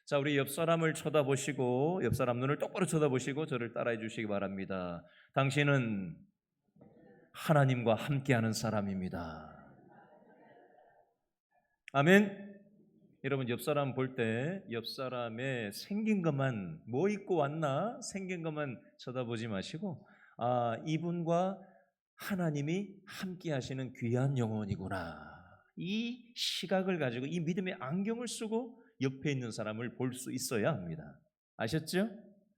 자, 우리 옆 사람을 쳐다보시고 옆 사람 눈을 똑바로 쳐다보시고 저를 따라해 주시기 바랍니다. 당신은 하나님과 함께하는 사람입니다. 아멘. 여러분 옆 사람 볼 때 옆 사람의 생긴 것만 뭐 입고 왔나 생긴 것만 쳐다보지 마시고 이분과 하나님이 함께 하시는 귀한 영혼이구나. 이 시각을 가지고 이 믿음의 안경을 쓰고 옆에 있는 사람을 볼 수 있어야 합니다. 아셨죠?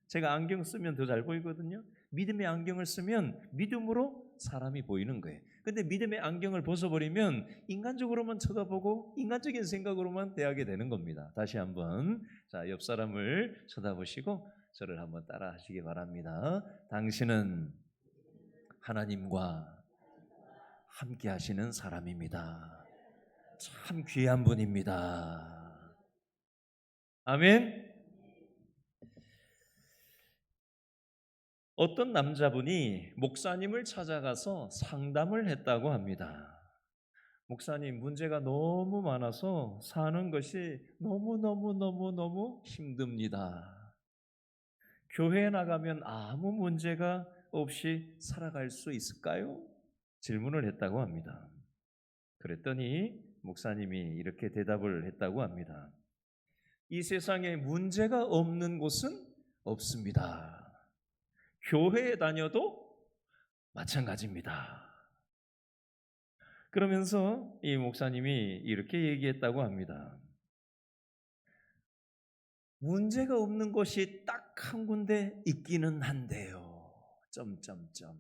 제가 안경 쓰면 더 잘 보이거든요. 믿음의 안경을 쓰면 믿음으로 사람이 보이는 거예요. 근데 믿음의 안경을 벗어버리면 인간적으로만 쳐다보고 인간적인 생각으로만 대하게 되는 겁니다. 다시 한번 자, 옆 사람을 쳐다보시고 저를 한번 따라 하시기 바랍니다. 당신은 하나님과 함께 하시는 사람입니다. 참 귀한 분입니다. 아멘. 어떤 남자분이 목사님을 찾아가서 상담을 했다고 합니다. 목사님, 문제가 너무 많아서 사는 것이 너무너무너무너무 힘듭니다. 교회에 나가면 아무 문제가 없이 살아갈 수 있을까요? 질문을 했다고 합니다. 그랬더니 목사님이 이렇게 대답을 했다고 합니다. 이 세상에 문제가 없는 곳은 없습니다. 교회에 다녀도 마찬가지입니다. 그러면서 이 목사님이 이렇게 얘기했다고 합니다. 문제가 없는 곳이 딱 한 군데 있기는 한데요. 점점점.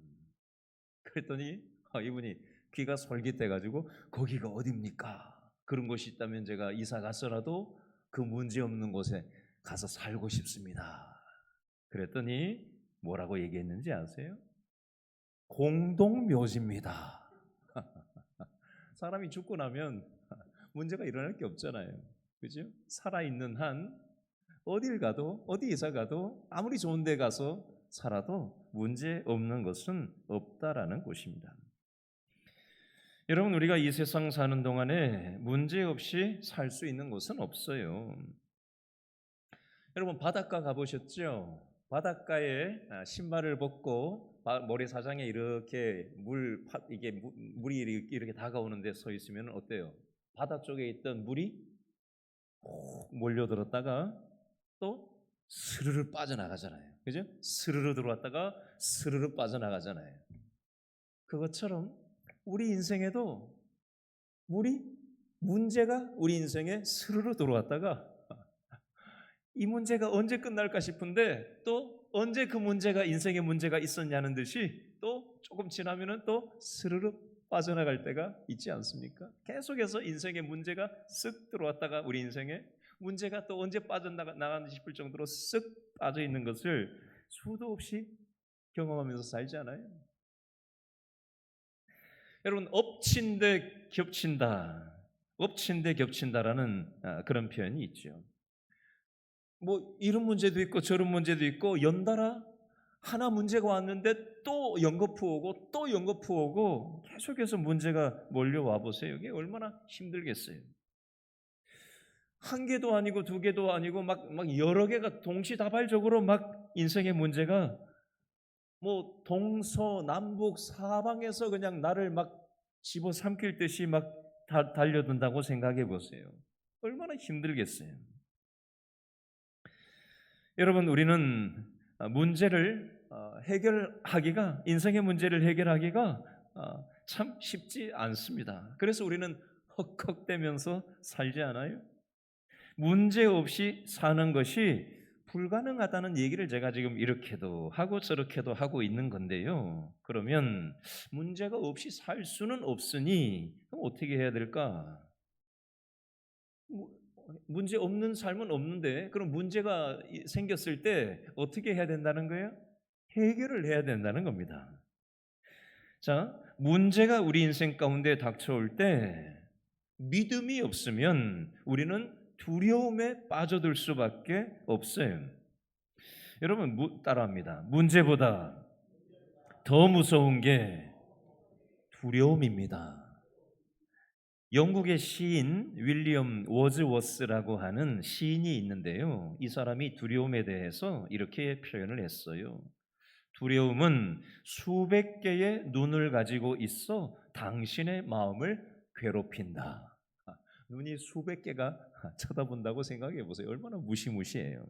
그랬더니 이분이 귀가 솔깃해가지고 거기가 어딥니까? 그런 곳이 있다면 제가 이사 갔어라도 그 문제 없는 곳에 가서 살고 싶습니다. 그랬더니 뭐라고 얘기했는지 아세요? 공동묘지입니다. 사람이 죽고 나면 문제가 일어날 게 없잖아요. 그죠? 살아있는 한 어딜 가도 어디 이사 가도 아무리 좋은 데 가서 살아도 문제 없는 것은 없다라는 것입니다. 여러분 우리가 이 세상 사는 동안에 문제 없이 살 수 있는 곳은 없어요. 여러분 바닷가 가보셨죠? 바닷가에 신발을 벗고 모래사장에 이렇게 물이 이렇게 다가오는데 서 있으면 어때요? 바다 쪽에 있던 물이 훅 몰려들었다가 또 스르르 빠져나가잖아요. 그죠? 스르르 들어왔다가 스르르 빠져나가잖아요. 그것처럼 우리 인생에도 문제가 우리 인생에 스르르 들어왔다가 이 문제가 언제 끝날까 싶은데 또 언제 그 문제가 인생의 문제가 있었냐는 듯이 또 조금 지나면은 또 스르르 빠져나갈 때가 있지 않습니까? 계속해서 인생의 문제가 쓱 들어왔다가 우리 인생에 문제가 또 언제 빠져나가는지 싶을 정도로 쓱 빠져 있는 것을 수도 없이 경험하면서 살지 않아요? 여러분 엎친 데 겹친다, 엎친 데 겹친다라는 그런 표현이 있죠. 뭐 이런 문제도 있고 저런 문제도 있고 연달아 하나 문제가 왔는데 또 연거푸 오고 또 연거푸 오고 계속해서 문제가 몰려와 보세요. 이게 얼마나 힘들겠어요. 한 개도 아니고 두 개도 아니고 막 여러 개가 동시다발적으로 막 인생의 문제가 뭐 동서남북 사방에서 그냥 나를 막 집어삼킬 듯이 막 달려든다고 생각해 보세요. 얼마나 힘들겠어요. 여러분 우리는 문제를 해결하기가 인생의 문제를 해결하기가 참 쉽지 않습니다. 그래서 우리는 헉헉대면서 살지 않아요? 문제 없이 사는 것이 불가능하다는 얘기를 제가 지금 이렇게도 하고 저렇게도 하고 있는 건데요. 그러면 문제가 없이 살 수는 없으니 그럼 어떻게 해야 될까? 문제 없는 삶은 없는데 그럼 문제가 생겼을 때 어떻게 해야 된다는 거예요? 해결을 해야 된다는 겁니다. 자, 문제가 우리 인생 가운데 닥쳐올 때 믿음이 없으면 우리는 두려움에 빠져들 수밖에 없어요. 여러분 따라합니다. 문제보다 더 무서운 게 두려움입니다. 영국의 시인 윌리엄 워즈워스라고 하는 시인이 있는데요. 이 사람이 두려움에 대해서 이렇게 표현을 했어요. 두려움은 수백 개의 눈을 가지고 있어 당신의 마음을 괴롭힌다. 눈이 수백 개가 쳐다본다고 생각해 보세요. 얼마나 무시무시해요.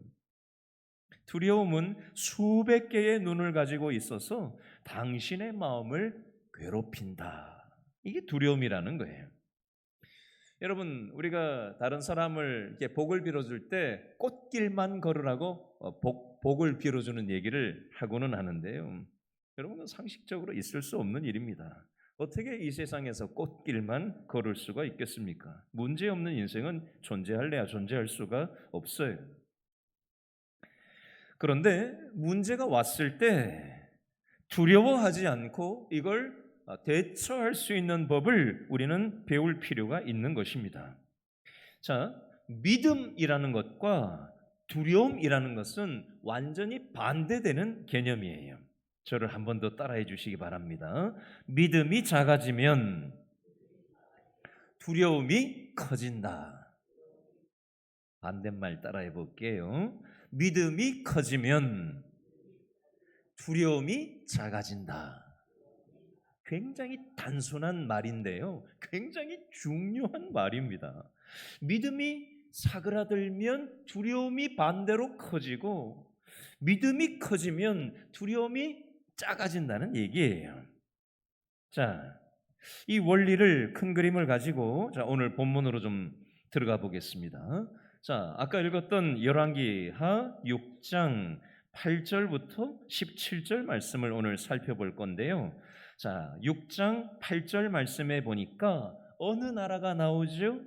두려움은 수백 개의 눈을 가지고 있어서 당신의 마음을 괴롭힌다. 이게 두려움이라는 거예요. 여러분, 우리가 다른 사람을 이렇게 복을 빌어줄 때 꽃길만 걸으라고 복을 빌어주는 얘기를 하고는 하는데요. 여러분, 상식적으로 있을 수 없는 일입니다. 어떻게 이 세상에서 꽃길만 걸을 수가 있겠습니까? 문제없는 인생은 존재할래야 존재할 수가 없어요. 그런데 문제가 왔을 때 두려워하지 않고 이걸 대처할 수 있는 법을 우리는 배울 필요가 있는 것입니다. 자, 믿음이라는 것과 두려움이라는 것은 완전히 반대되는 개념이에요. 저를 한 번 더 따라해 주시기 바랍니다. 믿음이 작아지면 두려움이 커진다. 반대말 따라해 볼게요. 믿음이 커지면 두려움이 작아진다. 굉장히 단순한 말인데요. 굉장히 중요한 말입니다. 믿음이 사그라들면 두려움이 반대로 커지고 믿음이 커지면 두려움이 작아진다는 얘기예요. 자, 이 원리를 큰 그림을 가지고 오늘 본문으로 좀 들어가 보겠습니다. 자, 아까 읽었던 열왕기하 6장 8절부터 17절 말씀을 오늘 살펴볼 건데요. 자, 6장 8절 말씀에 보니까 어느 나라가 나오죠?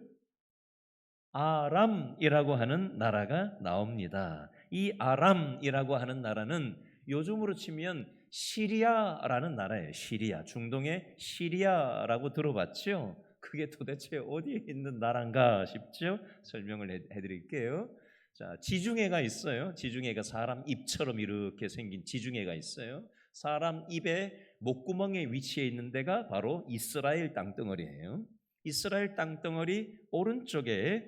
아람이라고 하는 나라가 나옵니다. 이 아람이라고 하는 나라는 요즘으로 치면 시리아라는 나라예요. 시리아, 중동의 시리아라고 들어봤죠? 그게 도대체 어디에 있는 나라인가 싶죠? 설명을 해드릴게요. 자, 지중해가 있어요. 지중해가 사람 입처럼 이렇게 생긴 지중해가 있어요. 사람 입의 목구멍에 위치해 있는 데가 바로 이스라엘 땅덩어리예요. 이스라엘 땅덩어리 오른쪽에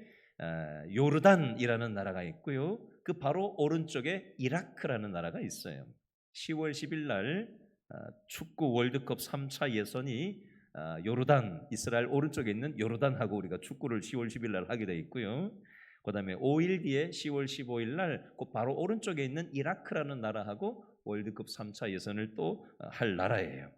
요르단이라는 나라가 있고요. 그 바로 오른쪽에 이라크라는 나라가 있어요. 10월 10일 날 축구 월드컵 3차 예선이 요르단, 이스라엘 오른쪽에 있는 요르단하고 우리가 축구를 10월 10일 날 하게 돼 있고요. 그다음에 5일 뒤에 10월 15일 날 그 바로 오른쪽에 있는 이라크라는 나라하고 월드컵 3차 예선을 또 할 나라예요.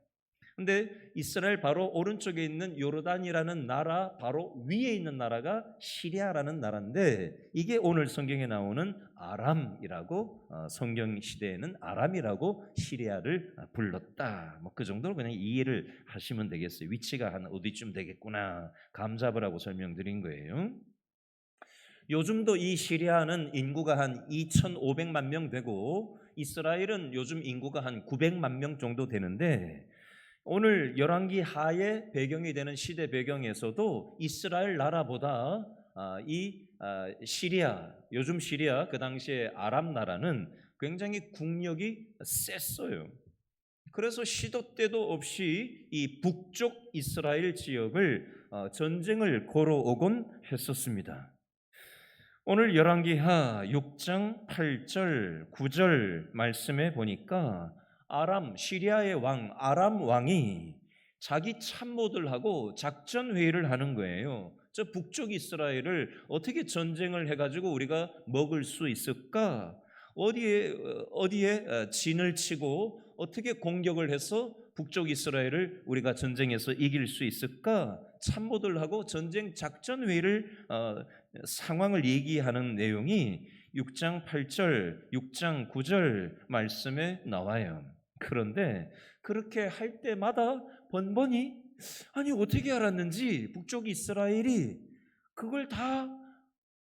근데 이스라엘 바로 오른쪽에 있는 요르단이라는 나라 바로 위에 있는 나라가 시리아라는 나라인데 이게 오늘 성경에 나오는 아람이라고 성경 시대에는 아람이라고 시리아를 불렀다. 뭐 그 정도로 그냥 이해를 하시면 되겠어요. 위치가 한 어디쯤 되겠구나 감 잡으라고 설명드린 거예요. 요즘도 이 시리아는 인구가 한 2,500만 명 되고 이스라엘은 요즘 인구가 한 900만 명 정도 되는데 오늘 열왕기 하의 배경이 되는 시대 배경에서도 이스라엘 나라보다 이 시리아, 요즘 시리아 그 당시에 아람 나라는 굉장히 국력이 셌어요. 그래서 시도 때도 없이 이 북쪽 이스라엘 지역을 전쟁을 걸어오곤 했었습니다. 오늘 열왕기하 6장 8절 9절 말씀에 보니까 아람 시리아의 왕 아람 왕이 자기 참모들하고 작전 회의를 하는 거예요. 저 북쪽 이스라엘을 어떻게 전쟁을 해가지고 우리가 먹을 수 있을까? 어디에 진을 치고 어떻게 공격을 해서 북쪽 이스라엘을 우리가 전쟁에서 이길 수 있을까? 참모들하고 전쟁 작전 회의를 상황을 얘기하는 내용이 6장 8절, 6장 9절 말씀에 나와요. 그런데 그렇게 할 때마다 번번이 아니 어떻게 알았는지 북쪽 이스라엘이 그걸 다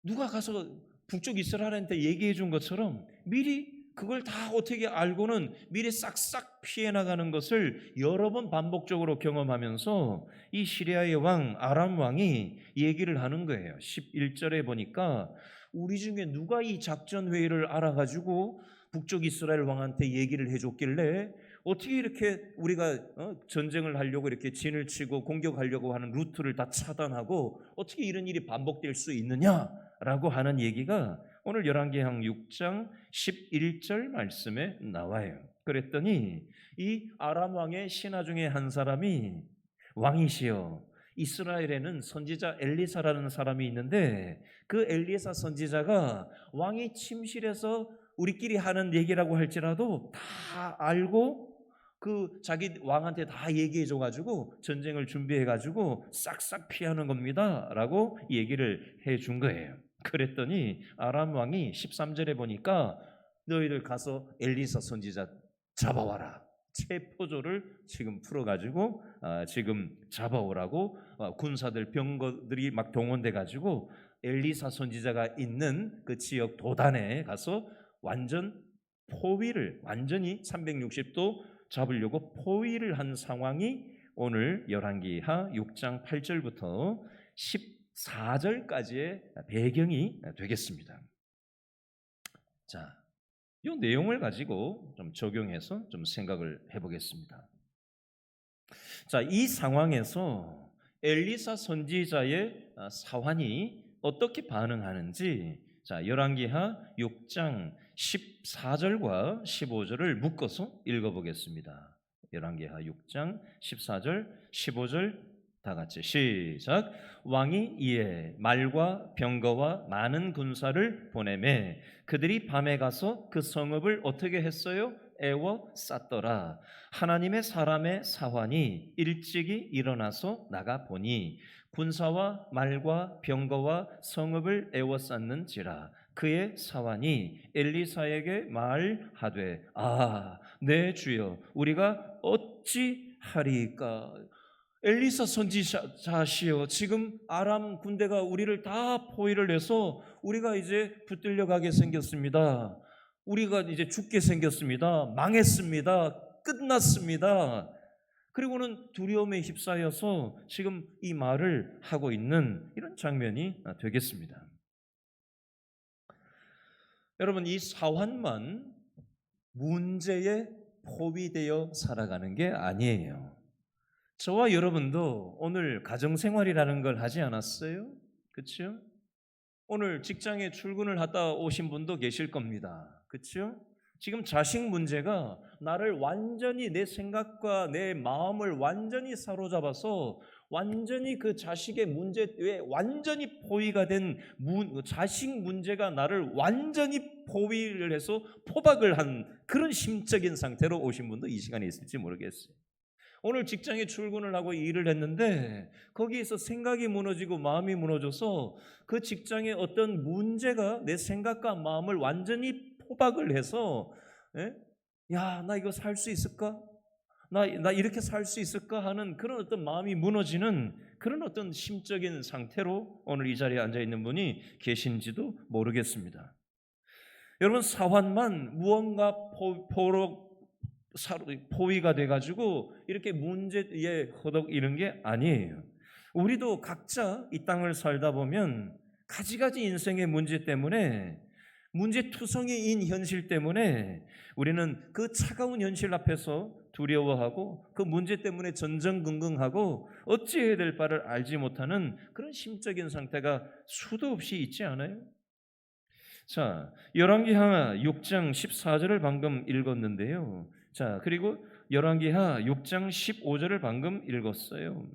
누가 가서 북쪽 이스라엘한테 얘기해 준 것처럼 미리 그걸 다 어떻게 알고는 미리 싹싹 피해 나가는 것을 여러 번 반복적으로 경험하면서 이 시리아의 왕 아람 왕이 얘기를 하는 거예요. 11절에 보니까 우리 중에 누가 이 작전 회의를 알아가지고 북쪽 이스라엘 왕한테 얘기를 해줬길래 어떻게 이렇게 우리가 전쟁을 하려고 이렇게 진을 치고 공격하려고 하는 루트를 다 차단하고 어떻게 이런 일이 반복될 수 있느냐라고 하는 얘기가 오늘 열왕기상 6장 11절 말씀에 나와요. 그랬더니 이 아람 왕의 신하 중에 한 사람이 왕이시여 이스라엘에는 선지자 엘리사라는 사람이 있는데 그 엘리사 선지자가 왕이 침실에서 우리끼리 하는 얘기라고 할지라도 다 알고 그 자기 왕한테 다 얘기해 줘가지고 전쟁을 준비해가지고 싹싹 피하는 겁니다라고 얘기를 해준 거예요. 그랬더니 아람 왕이 13절에 보니까 너희들 가서 엘리사 선지자 잡아와라. 체포조를 지금 풀어가지고 지금 잡아오라고 군사들 병거들이 막 동원돼 가지고 엘리사 선지자가 있는 그 지역 도단에 가서 완전 포위를 완전히 360도 잡으려고 포위를 한 상황이 오늘 열왕기하 6장 8절부터 14절까지의 배경이 되겠습니다. 자, 이 내용을 가지고 좀 적용해서 좀 생각을 해보겠습니다. 자, 이 상황에서 엘리사 선지자의 사환이 어떻게 반응하는지 자, 열왕기하 6장 14절과 15절을 묶어서 읽어보겠습니다. 열왕기하 6장 14절, 15절 다 같이 시작. 왕이 이에 말과 병거와 많은 군사를 보내매 그들이 밤에 가서 그 성읍을 어떻게 했어요? 애워 쌌더라. 하나님의 사람의 사환이 일찍이 일어나서 나가 보니 군사와 말과 병거와 성읍을 애워쌌는지라. 그의 사환이 엘리사에게 말하되 내 주여 우리가 어찌하리까. 엘리사 선지자시여 지금 아람 군대가 우리를 다 포위를 해서 우리가 이제 붙들려 가게 생겼습니다. 우리가 이제 죽게 생겼습니다. 망했습니다. 끝났습니다. 그리고는 두려움에 휩싸여서 지금 이 말을 하고 있는 이런 장면이 되겠습니다. 여러분, 이 사환만 문제에 포위되어 살아가는 게 아니에요. 저와 여러분도 오늘 가정생활이라는 걸 하지 않았어요? 그렇죠? 오늘 직장에 출근을 하다 오신 분도 계실 겁니다. 그렇죠? 지금 자식 문제가 나를 완전히 내 생각과 내 마음을 완전히 사로잡아서 완전히 그 자식의 문제에 완전히 포위가 된 자식 문제가 나를 완전히 포위를 해서 포박을 한 그런 심적인 상태로 오신 분도 이 시간에 있을지 모르겠어요. 오늘 직장에 출근을 하고 일을 했는데 거기에서 생각이 무너지고 마음이 무너져서 그 직장에 어떤 문제가 내 생각과 마음을 완전히 포박을 해서 야, 나 이거 살 수 있을까? 나 이렇게 살 수 있을까 하는 그런 어떤 마음이 무너지는 그런 어떤 심적인 상태로 오늘 이 자리에 앉아 있는 분이 계신지도 모르겠습니다. 여러분, 사환만 무언가 포위가 돼가지고 이렇게 문제에 허덕이는 게 아니에요. 우리도 각자 이 땅을 살다 보면 가지가지 인생의 문제 때문에 문제투성이인 현실 때문에 우리는 그 차가운 현실 앞에서 두려워하고 그 문제 때문에 전전긍긍하고 어찌해야 될 바를 알지 못하는 그런 심적인 상태가 수도 없이 있지 않아요? 자, 열왕기하 6장 14절을 방금 읽었는데요. 자, 그리고 열왕기하 6장 15절을 방금 읽었어요.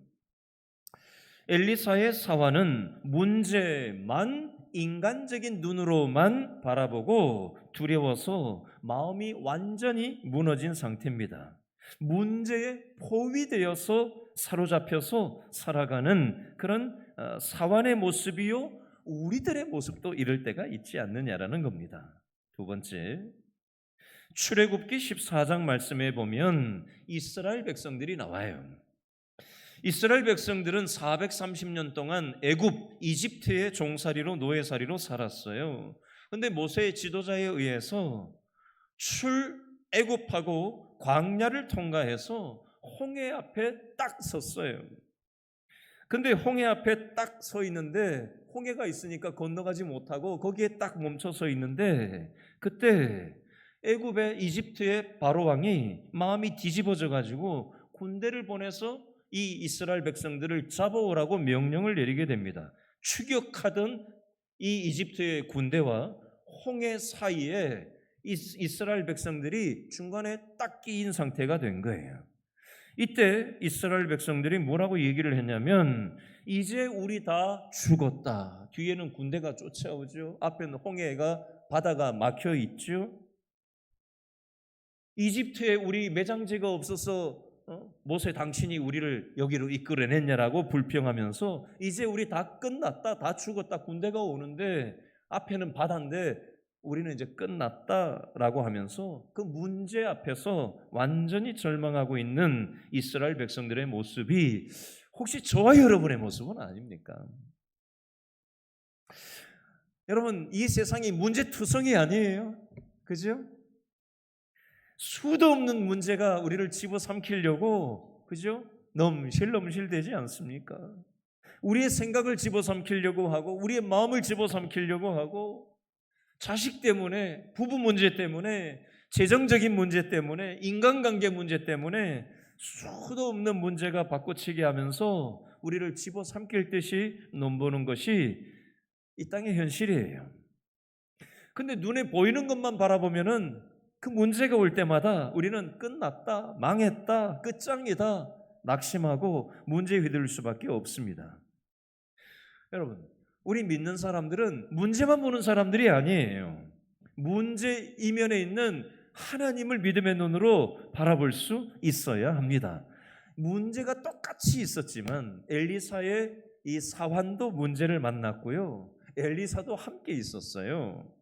엘리사의 사환은 문제만 인간적인 눈으로만 바라보고 두려워서 마음이 완전히 무너진 상태입니다. 문제에 포위되어서 사로잡혀서 살아가는 그런 사환의 모습이요, 우리들의 모습도 이럴 때가 있지 않느냐라는 겁니다. 두 번째, 출애굽기 14장 말씀에 보면 이스라엘 백성들이 나와요. 이스라엘 백성들은 430년 동안 애굽, 이집트의 종살이로 노예살이로 살았어요. 그런데 모세의 지도자에 의해서 출애굽하고 광야를 통과해서 홍해 앞에 딱 섰어요. 근데 홍해 앞에 딱 서 있는데 홍해가 있으니까 건너가지 못하고 거기에 딱 멈춰 서 있는데 그때 애굽의 이집트의 바로 왕이 마음이 뒤집어져 가지고 군대를 보내서 이 이스라엘 백성들을 잡아오라고 명령을 내리게 됩니다. 추격하던 이 이집트의 군대와 홍해 사이에 이스라엘 백성들이 중간에 딱 끼인 상태가 된 거예요. 이때 이스라엘 백성들이 뭐라고 얘기를 했냐면 이제 우리 다 죽었다. 뒤에는 군대가 쫓아오죠. 앞에는 홍해가 바다가 막혀 있죠. 이집트에 우리 매장지가 없어서 모세 당신이 우리를 여기로 이끌어냈냐라고 불평하면서 이제 우리 다 끝났다. 다 죽었다. 군대가 오는데 앞에는 바다인데 우리는 이제 끝났다라고 하면서 그 문제 앞에서 완전히 절망하고 있는 이스라엘 백성들의 모습이 혹시 저와 여러분의 모습은 아닙니까? 여러분, 이 세상이 문제투성이 아니에요. 그죠? 수도 없는 문제가 우리를 집어삼키려고, 그죠? 넘실넘실 되지 않습니까? 우리의 생각을 집어삼키려고 하고, 우리의 마음을 집어삼키려고 하고, 자식 때문에, 부부 문제 때문에, 재정적인 문제 때문에, 인간관계 문제 때문에 수도 없는 문제가 바꿔치기 하면서 우리를 집어삼킬 듯이 넘보는 것이 이 땅의 현실이에요. 근데 눈에 보이는 것만 바라보면은 그 문제가 올 때마다 우리는 끝났다, 망했다, 끝장이다 낙심하고 문제에 휘둘릴 수밖에 없습니다. 여러분, 우리 믿는 사람들은 문제만 보는 사람들이 아니에요. 문제 이면에 있는 하나님을 믿음의 눈으로 바라볼 수 있어야 합니다. 문제가 똑같이 있었지만 엘리사의 이 사환도 문제를 만났고요. 엘리사도 함께 있었어요.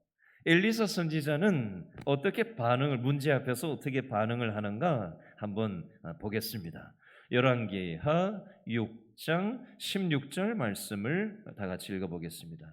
엘리사 선지자는 어떻게 문제 앞에서 어떻게 반응을 하는가 한번 보겠습니다. 열왕기하 6장 16절 말씀을 다 같이 읽어보겠습니다.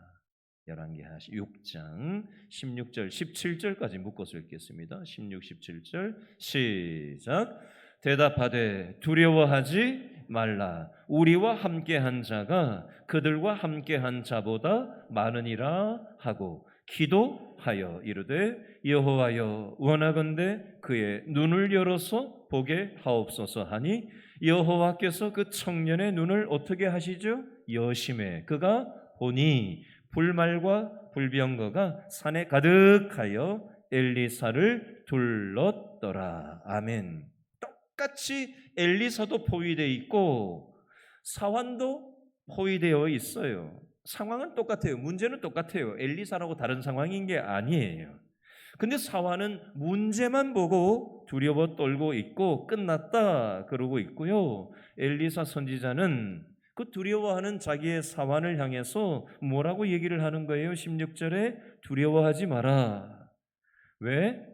열왕기하 6장 16절 17절까지 묶어서 읽겠습니다. 16, 17절 시작. 대답하되 두려워하지 말라. 우리와 함께한 자가 그들과 함께한 자보다 많으니라 하고 기도하여 이르되 여호와여 원하건대 그의 눈을 열어서 보게 하옵소서 하니 여호와께서 그 청년의 눈을 어떻게 하시죠? 여심해 그가 보니 불말과 불병거가 산에 가득하여 엘리사를 둘렀더라. 아멘. 똑같이 엘리사도 포위되어 있고 사환도 포위되어 있어요. 상황은 똑같아요. 문제는 똑같아요. 엘리사라고 다른 상황인 게 아니에요. 근데 사환은 문제만 보고 두려워 떨고 있고 끝났다 그러고 있고요. 엘리사 선지자는 그 두려워하는 자기의 사환을 향해서 뭐라고 얘기를 하는 거예요? 16절에 두려워하지 마라. 왜?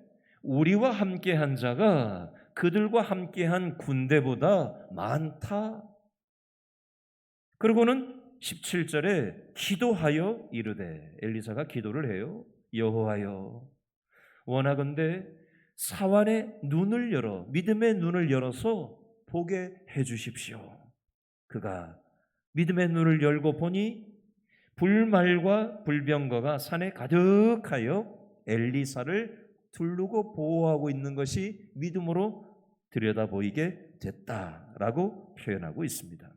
우리와 함께한 자가 그들과 함께한 군대보다 많다. 그리고는 17절에 기도하여 이르되 엘리사가 기도를 해요. 여호와여 원하건대 사환의 눈을 열어 믿음의 눈을 열어서 보게 해 주십시오. 그가 믿음의 눈을 열고 보니 불말과 불병거가 산에 가득하여 엘리사를 두르고 보호하고 있는 것이 믿음으로 들여다 보이게 됐다라고 표현하고 있습니다.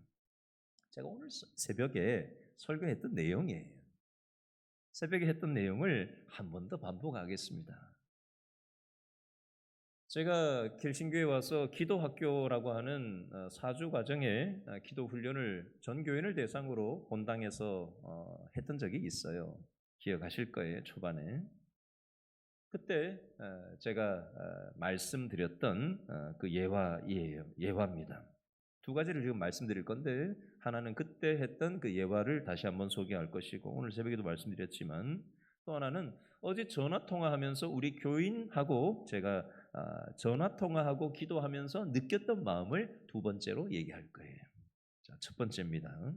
제가 오늘 새벽에 설교했던 내용이에요. 새벽에 했던 내용을 한 번 더 반복하겠습니다. 제가 길신교에 와서 기도학교라고 하는 4주 과정의 기도 훈련을 전 교인을 대상으로 본당에서 했던 적이 있어요. 기억하실 거예요, 초반에. 그때 제가 말씀드렸던 그 예화이에요. 예화입니다. 두 가지를 지금 말씀드릴 건데 하나는 그때 했던 그 예화를 다시 한번 소개할 것이고 오늘 새벽에도 말씀드렸지만 또 하나는 어제 전화통화하면서 우리 교인하고 제가 전화통화하고 기도하면서 느꼈던 마음을 두 번째로 얘기할 거예요. 자, 첫 번째입니다.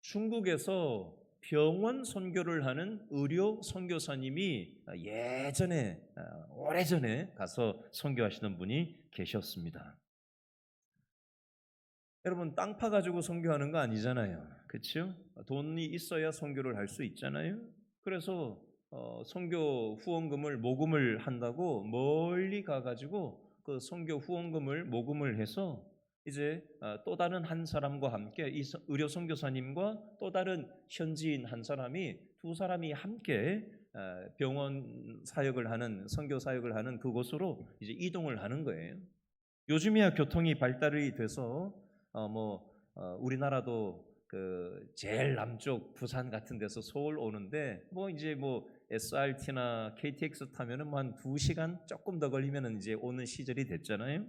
중국에서 병원 선교를 하는 의료 선교사님이 예전에 오래전에 가서 선교하시는 분이 계셨습니다. 여러분 땅 파가지고 선교하는 거 아니잖아요. 그렇죠? 돈이 있어야 선교를 할 수 있잖아요. 그래서 선교 후원금을 모금을 한다고 멀리 가가지고 그 선교 후원금을 모금을 해서 이제 또 다른 한 사람과 함께 이 의료 선교사님과 또 다른 현지인 한 사람이 두 사람이 함께 병원 사역을 하는 선교 사역을 하는 그곳으로 이제 이동을 하는 거예요. 요즘이야 교통이 발달이 돼서 우리나라도 그 제일 남쪽 부산 같은 데서 서울 오는데 이제 SRT나 KTX 타면은 한 2시간 조금 더 걸리면은 이제 오는 시절이 됐잖아요.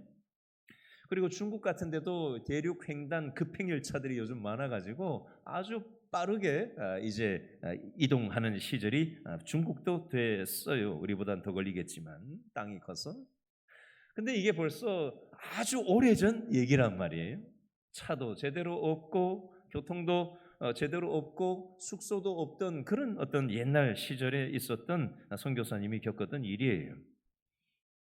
그리고 중국 같은 데도 대륙 횡단 급행 열차들이 요즘 많아 가지고 아주 빠르게 이제 이동하는 시절이 중국도 됐어요. 우리보단 더 걸리겠지만 땅이 커서. 근데 이게 벌써 아주 오래전 얘기란 말이에요. 차도 제대로 없고 교통도 제대로 없고 숙소도 없던 그런 어떤 옛날 시절에 있었던 선교사님이 겪었던 일이에요.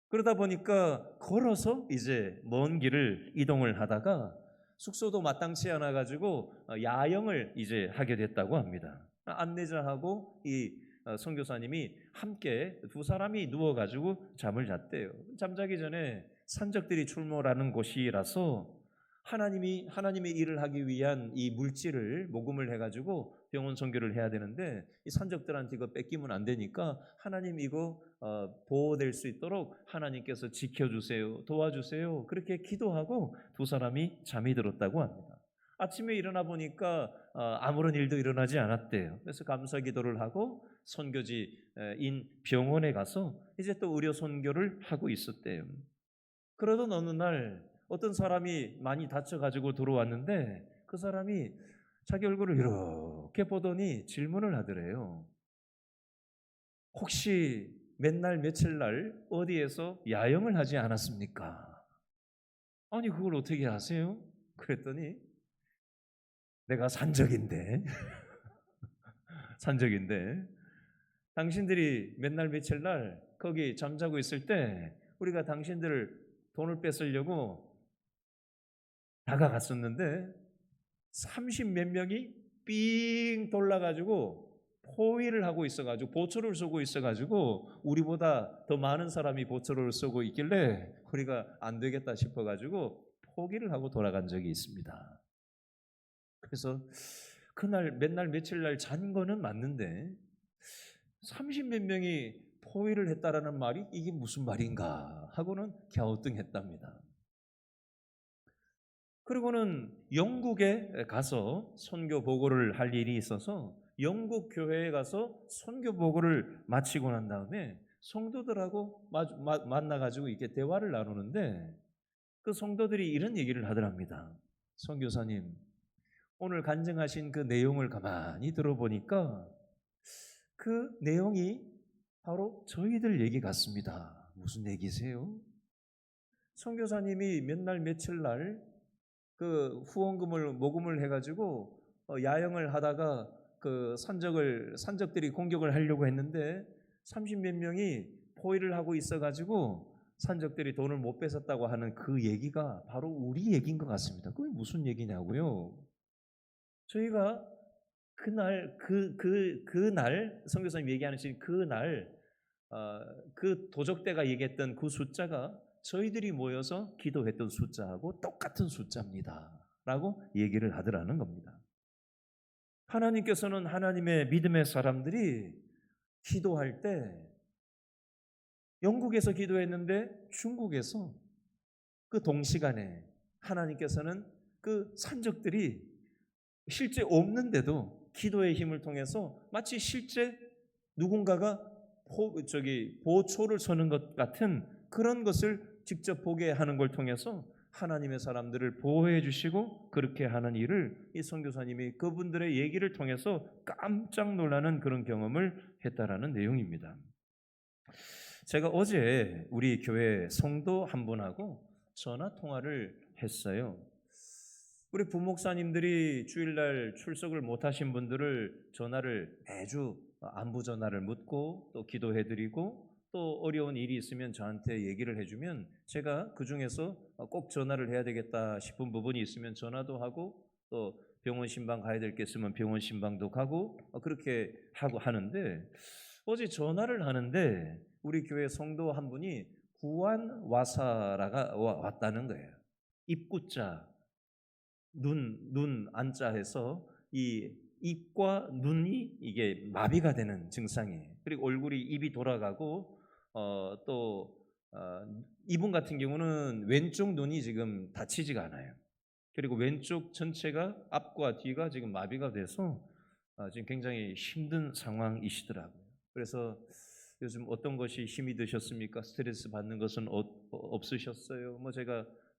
그러다 보니까 걸어서 이제 먼 길을 이동을 하다가 숙소도 마땅치 않아 가지고 야영을 이제 하게 됐다고 합니다. 안내자하고 이 선교사님이 함께 두 사람이 누워 가지고 잠을 잤대요. 잠자기 전에 산적들이 출몰하는 곳이라서 하나님의 일을 하기 위한 이 물질을 모금을 해가지고 병원 선교를 해야 되는데 이 산적들한테 이거 뺏기면 안 되니까 하나님 이거 보호될 수 있도록 하나님께서 지켜주세요, 도와주세요. 그렇게 기도하고 두 사람이 잠이 들었다고 합니다. 아침에 일어나 보니까 아무런 일도 일어나지 않았대요. 그래서 감사 기도를 하고 선교지인 병원에 가서 이제 또 의료 선교를 하고 있었대요. 그러던 어느 날 어떤 사람이 많이 다쳐가지고 들어왔는데 그 사람이 자기 얼굴을 이렇게 보더니 질문을 하더래요. 혹시 맨날 며칠 날 어디에서 야영을 하지 않았습니까? 아니 그걸 어떻게 아세요? 그랬더니 내가 산적인데 산적인데 당신들이 맨날 며칠 날 거기 잠자고 있을 때 우리가 당신들을 돈을 뺏으려고 다가갔었는데 30 몇 명이 삥 돌라가지고 포위를 하고 있어가지고 보초를 쏘고 있어가지고 우리보다 더 많은 사람이 보초를 쏘고 있길래 우리가 안 되겠다 싶어가지고 포기를 하고 돌아간 적이 있습니다. 그래서 그날 맨날 며칠 날 잔 거는 맞는데 30 몇 명이 포위를 했다라는 말이 이게 무슨 말인가 하고는 갸우뚱했답니다. 그리고는 영국에 가서 선교 보고를 할 일이 있어서 영국 교회에 가서 선교 보고를 마치고 난 다음에 성도들하고 만나가지고 이렇게 대화를 나누는데 그 성도들이 이런 얘기를 하더랍니다. 선교사님, 오늘 간증하신 그 내용을 가만히 들어보니까 그 내용이 바로 저희들 얘기 같습니다. 무슨 얘기세요? 선교사님이 몇 날 며칠 날 그 후원금을 모금을 해가지고 야영을 하다가 그 산적들이 공격을 하려고 했는데 30 몇 명이 포위를 하고 있어가지고 산적들이 돈을 못 뺏었다고 하는 그 얘기가 바로 우리 얘기인 것 같습니다. 그게 무슨 얘기냐고요? 저희가 그날 선교사님 얘기하신 그날 그 도적대가 얘기했던 그 숫자가 저희들이 모여서 기도했던 숫자하고 똑같은 숫자입니다 라고 얘기를 하더라는 겁니다. 하나님께서는 하나님의 믿음의 사람들이 기도할 때 영국에서 기도했는데 중국에서 그 동시간에 하나님께서는 그 산적들이 실제 없는데도 기도의 힘을 통해서 마치 실제 누군가가 보초를 서는 것 같은 그런 것을 직접 보게 하는 걸 통해서 하나님의 사람들을 보호해 주시고 그렇게 하는 일을 이 선교사님이 그분들의 얘기를 통해서 깜짝 놀라는 그런 경험을 했다라는 내용입니다. 제가 어제 우리 교회 성도 한 분하고 전화 통화를 했어요. 우리 부목사님들이 주일날 출석을 못하신 분들을 전화를 매주 안부 전화를 묻고 또 기도해드리고 또 어려운 일이 있으면 저한테 얘기를 해주면 제가 그 중에서 꼭 전화를 해야 되겠다 싶은 부분이 있으면 전화도 하고 또 병원 신방 가야 될 게 있으면 병원 신방도 가고 그렇게 하고 하는데 어제 전화를 하는데 우리 교회 성도 한 분이 구안 와사라가 왔다는 거예요. 입구자, 눈 안자 해서 이 입과 눈이 이게 마비가 되는 증상이에요. 그리고 얼굴이 입이 돌아가고 또 이분 같은 경우는 왼쪽 눈이 지금 다치지가 않아요. 그리고 왼쪽 전체가 앞과 뒤가 지금 마비가 돼서 지금 굉장히 힘든 상황이시더라고요. 그래서 요즘 어떤 것이 힘이 드셨습니까? 스트레스 받는 것은 없으셨어요?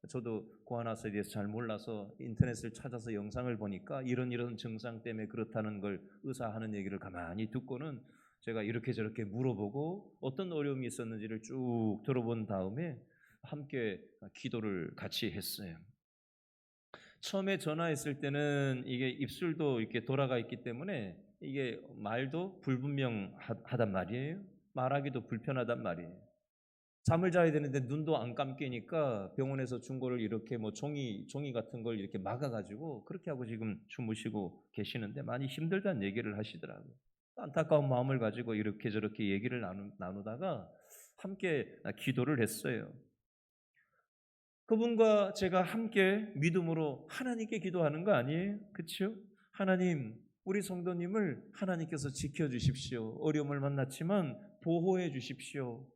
저도 고아나서에 대해서 잘 몰라서 인터넷을 찾아서 영상을 보니까 이런 증상 때문에 그렇다는 걸 의사 하는 얘기를 가만히 듣고는 제가 이렇게 저렇게 물어보고 어떤 어려움이 있었는지를 쭉 들어본 다음에 함께 기도를 같이 했어요. 처음에 전화했을 때는 이게 입술도 이렇게 돌아가 있기 때문에 이게 말도 불분명하단 말이에요. 말하기도 불편하단 말이에요. 잠을 자야 되는데 눈도 안 감기니까 병원에서 준 거를 이렇게 뭐 종이 같은 걸 이렇게 막아가지고 그렇게 하고 지금 주무시고 계시는데 많이 힘들다는 얘기를 하시더라고요. 안타까운 마음을 가지고 이렇게 저렇게 얘기를 나누다가 함께 기도를 했어요. 그분과 제가 함께 믿음으로 하나님께 기도하는 거 아니에요? 그렇죠? 하나님, 우리 성도님을 하나님께서 지켜주십시오. 어려움을 만났지만 보호해 주십시오.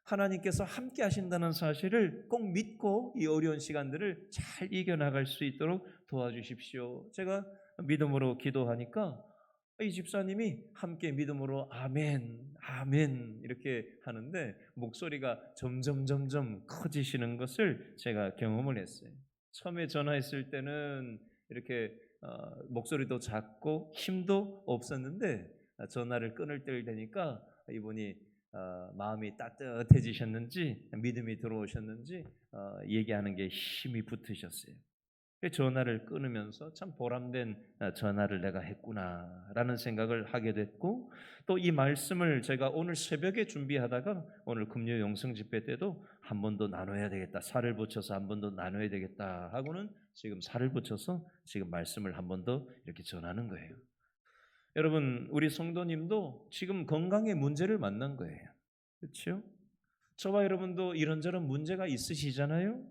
하나님께서 함께 하신다는 사실을 꼭 믿고 이 어려운 시간들을 잘 이겨나갈 수 있도록 도와주십시오. 제가 믿음으로 기도하니까 이 집사님이 함께 믿음으로 아멘, 아멘 이렇게 하는데 목소리가 점점 커지시는 것을 제가 경험을 했어요. 처음에 전화했을 때는 이렇게 목소리도 작고 힘도 없었는데 전화를 끊을 때를 되니까 이분이 마음이 따뜻해지셨는지 믿음이 들어오셨는지 얘기하는 게 힘이 붙으셨어요. 전화를 끊으면서 참 보람된 전화를 내가 했구나라는 생각을 하게 됐고, 또 이 말씀을 제가 오늘 새벽에 준비하다가 오늘 금요 영성 집회 때도 한 번 더 나눠야 되겠다, 살을 붙여서 한 번 더 나눠야 되겠다 하고는 지금 살을 붙여서 지금 말씀을 한 번 더 이렇게 전하는 거예요. 여러분, 우리 성도님도 지금 건강에 문제를 만난 거예요. 그렇죠? 저와 여러분도 이런저런 문제가 있으시잖아요.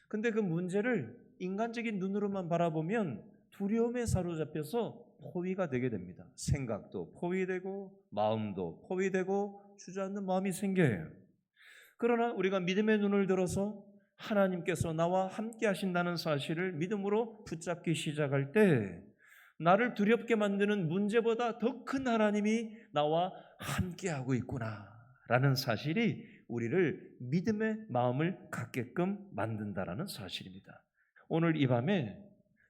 근데 그 문제를 인간적인 눈으로만 바라보면 두려움에 사로잡혀서 포위가 되게 됩니다. 생각도 포위되고 마음도 포위되고 주저앉는 마음이 생겨요. 그러나 우리가 믿음의 눈을 들어서 하나님께서 나와 함께 하신다는 사실을 믿음으로 붙잡기 시작할 때 나를 두렵게 만드는 문제보다 더 큰 하나님이 나와 함께하고 있구나라는 사실이 우리를 믿음의 마음을 갖게끔 만든다라는 사실입니다. 오늘 이 밤에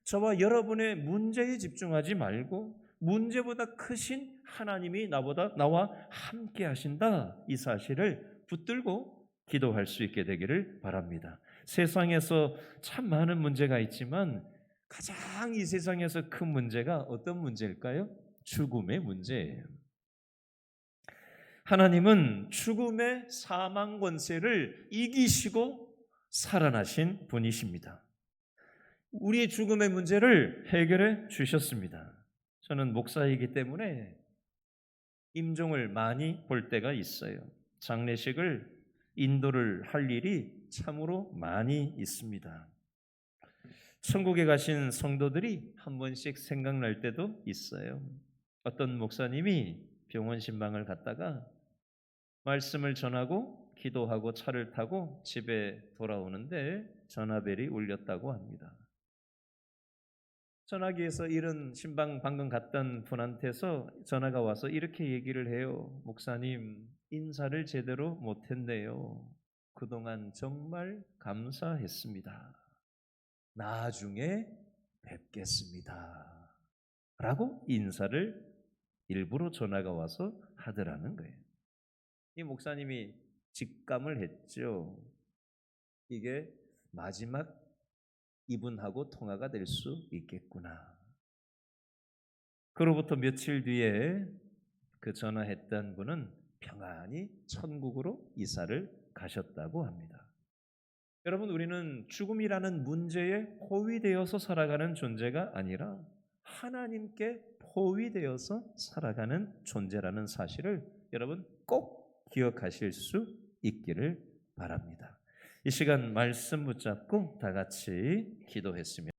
저와 여러분의 문제에 집중하지 말고 문제보다 크신 하나님이 나와 함께 하신다, 이 사실을 붙들고 기도할 수 있게 되기를 바랍니다. 세상에서 참 많은 문제가 있지만 가장 이 세상에서 큰 문제가 어떤 문제일까요? 죽음의 문제예요. 하나님은 죽음의 사망 권세를 이기시고 살아나신 분이십니다. 우리의 죽음의 문제를 해결해 주셨습니다. 저는 목사이기 때문에 임종을 많이 볼 때가 있어요. 장례식을 인도를 할 일이 참으로 많이 있습니다. 천국에 가신 성도들이 한 번씩 생각날 때도 있어요. 어떤 목사님이 병원 신방을 갔다가 말씀을 전하고 기도하고 차를 타고 집에 돌아오는데 전화벨이 울렸다고 합니다. 전화기에서 이런 신방 방금 갔던 분한테서 전화가 와서 이렇게 얘기를 해요. 목사님, 인사를 제대로 못했네요. 그동안 정말 감사했습니다. 나중에 뵙겠습니다. 라고 인사를 일부러 전화가 와서 하더라는 거예요. 이 목사님이 직감을 했죠. 이게 마지막 이분하고 통화가 될 수 있겠구나. 그로부터 며칠 뒤에 그 전화했던 분은 평안히 천국으로 이사를 가셨다고 합니다. 여러분, 우리는 죽음이라는 문제에 포위되어서 살아가는 존재가 아니라 하나님께 포위되어서 살아가는 존재라는 사실을 여러분 꼭 기억하실 수 있기를 바랍니다. 이 시간 말씀 붙잡고 다 같이 기도했으면